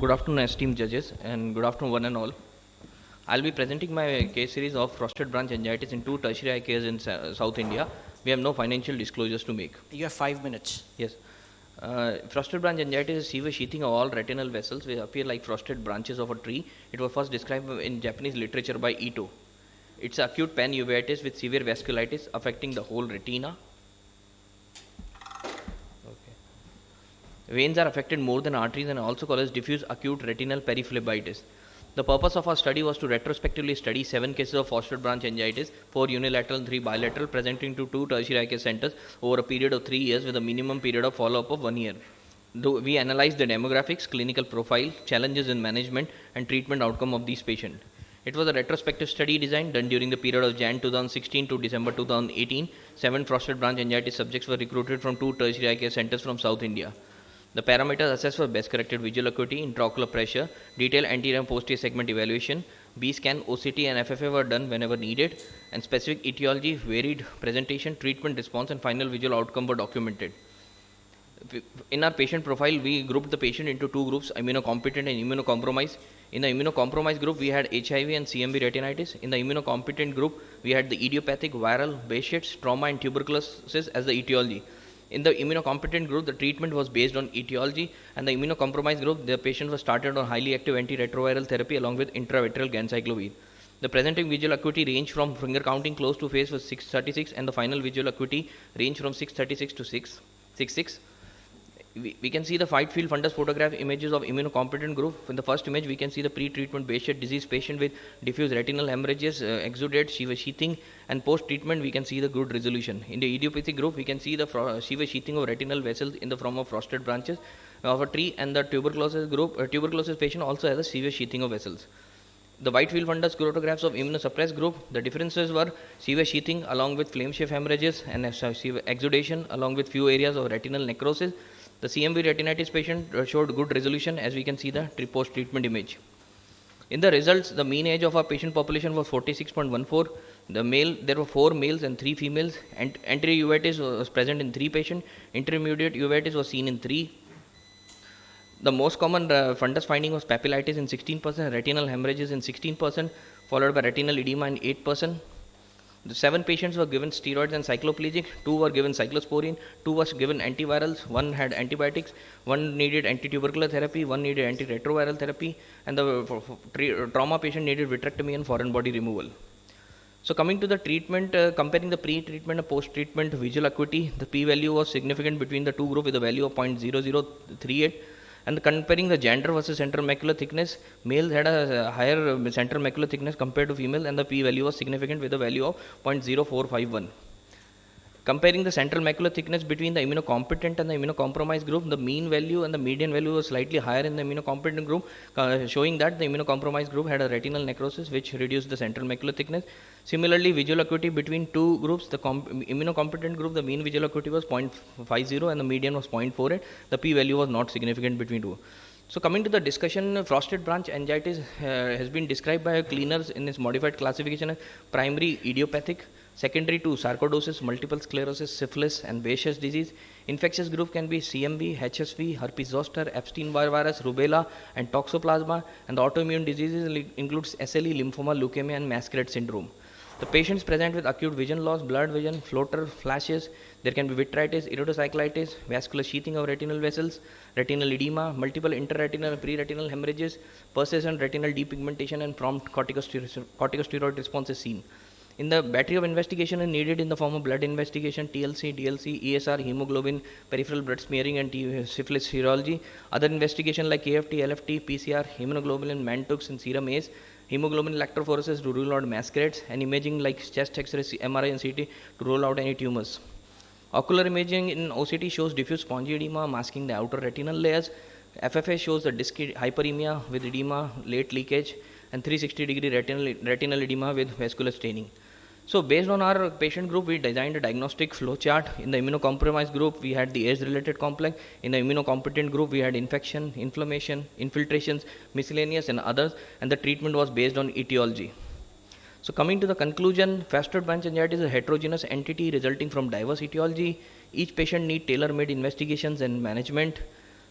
Good afternoon, esteemed judges, and good afternoon, one and all. I'll be presenting my case series of frosted branch angiitis in two tertiary eye cases in South India. We have no financial disclosures to make. You have 5 minutes. Yes. Frosted branch angiitis is severe sheathing of all retinal vessels which appear like frosted branches of a tree. It was first described in Japanese literature by Ito. It's acute panuveitis with severe vasculitis affecting the whole retina. Veins are affected more than arteries and also causes diffuse acute retinal periphlebitis. The purpose of our study was to retrospectively study 7 cases of frosted branch angiitis, 4 unilateral and 3 bilateral, presenting to 2 tertiary eye care centers over a period of 3 years with a minimum period of follow-up of 1 year. We analyzed the demographics, clinical profile, challenges in management and treatment outcome of these patients. It was a retrospective study design done during the period of Jan 2016 to December 2018. 7 frosted branch angiitis subjects were recruited from 2 tertiary eye care centers from South India. The parameters assessed were best corrected visual acuity, intraocular pressure, detailed anterior and posterior segment evaluation, B-scan, OCT and FFA were done whenever needed, and specific etiology, varied presentation, treatment response and final visual outcome were documented. In our patient profile, we grouped the patient into 2 groups, immunocompetent and immunocompromised. In the immunocompromised group, we had HIV and CMV retinitis. In the immunocompetent group, we had the idiopathic, viral, Behçet's, trauma and tuberculosis as the etiology. In the immunocompetent group, the treatment was based on etiology, and the immunocompromised group, the patient was started on highly active antiretroviral therapy along with intravitreal ganciclovir. The presenting visual acuity range from finger counting close to face was 636, and the final visual acuity range from 636 to 666. We can see the wide field fundus photograph images of immunocompetent group. In the first image, we can see the pre-treatment Behçet disease patient with diffuse retinal hemorrhages, exudate, severe sheathing, and post-treatment we can see the good resolution. In the idiopathic group, we can see the severe sheathing of retinal vessels in the form of frosted branches of a tree, and the tuberculosis group, tuberculosis patient also has a severe sheathing of vessels. The white field fundus photographs of immunosuppressed group, the differences were severe sheathing along with flame shift hemorrhages and severe exudation along with few areas of retinal necrosis. The CMV retinitis patient showed good resolution as we can see the post-treatment image. In the results, the mean age of our patient population was 46.14. There were 4 males and 3 females. Anterior uveitis was present in 3 patients. Intermediate uveitis was seen in 3. The most common fundus finding was papillitis in 16%, retinal hemorrhages in 16%, followed by retinal edema in 8%. The 7 patients were given steroids and cycloplegic, 2 were given cyclosporine, 2 was given antivirals, 1 had antibiotics, 1 needed antitubercular therapy, 1 needed antiretroviral therapy, and the trauma patient needed vitrectomy and foreign body removal. So coming to the treatment, comparing the pre-treatment and post-treatment visual acuity, the p-value was significant between the 2 groups with a value of 0.0038. And comparing the gender versus central macular thickness, males had a higher central macular thickness compared to female, and the p-value was significant with a value of 0.0451. Comparing the central macular thickness between the immunocompetent and the immunocompromised group, the mean value and the median value was slightly higher in the immunocompetent group, showing that the immunocompromised group had a retinal necrosis which reduced the central macular thickness. Similarly, visual acuity between 2 groups, the immunocompetent group, the mean visual acuity was 0.50 and the median was 0.48. The p-value was not significant between 2. So coming to the discussion, frosted branch angiitis has been described by cleaners in its modified classification as primary idiopathic, secondary to sarcoidosis, multiple sclerosis, syphilis and Behçet's disease. Infectious group can be CMV, HSV, herpes zoster, Epstein-Barr virus, rubella and toxoplasma, and the autoimmune diseases includes SLE, lymphoma, leukemia and masquerade syndrome. The patients present with acute vision loss, blurred vision, floater, flashes. There can be vitritis, iridocyclitis, vascular sheathing of retinal vessels, retinal edema, multiple interretinal and preretinal hemorrhages, persistent retinal depigmentation and prompt corticosteroid response is seen. In the battery of investigation is needed in the form of blood investigation, TLC, DLC, ESR, hemoglobin, peripheral blood smearing and syphilis serology. Other investigation like KFT, LFT, PCR, hemoglobin, Mantoux and serum ACE, hemoglobin electrophoresis to rule out masquerades, and imaging like chest X-ray, MRI and CT to rule out any tumors. Ocular imaging in OCT shows diffuse spongy edema masking the outer retinal layers. FFA shows the disc hyperemia with edema, late leakage, and 360-degree retinal edema with vascular staining. So based on our patient group, we designed a diagnostic flow chart. In the immunocompromised group, we had the age-related complex. In the immunocompetent group, we had infection, inflammation, infiltrations, miscellaneous and others, and the treatment was based on etiology. So coming to the conclusion, frosted branch angiitis is a heterogeneous entity resulting from diverse etiology. Each patient needs tailor-made investigations and management.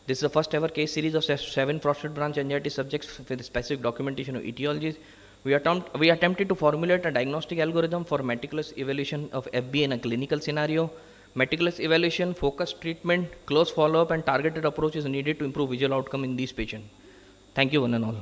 This is the first ever case series of 7 prostate branch angiitis subjects with specific documentation of etiologies. We attempted to formulate a diagnostic algorithm for meticulous evaluation of FB in a clinical scenario. Meticulous evaluation, focused treatment, close follow-up and targeted approach is needed to improve visual outcome in these patients. Thank you one and all.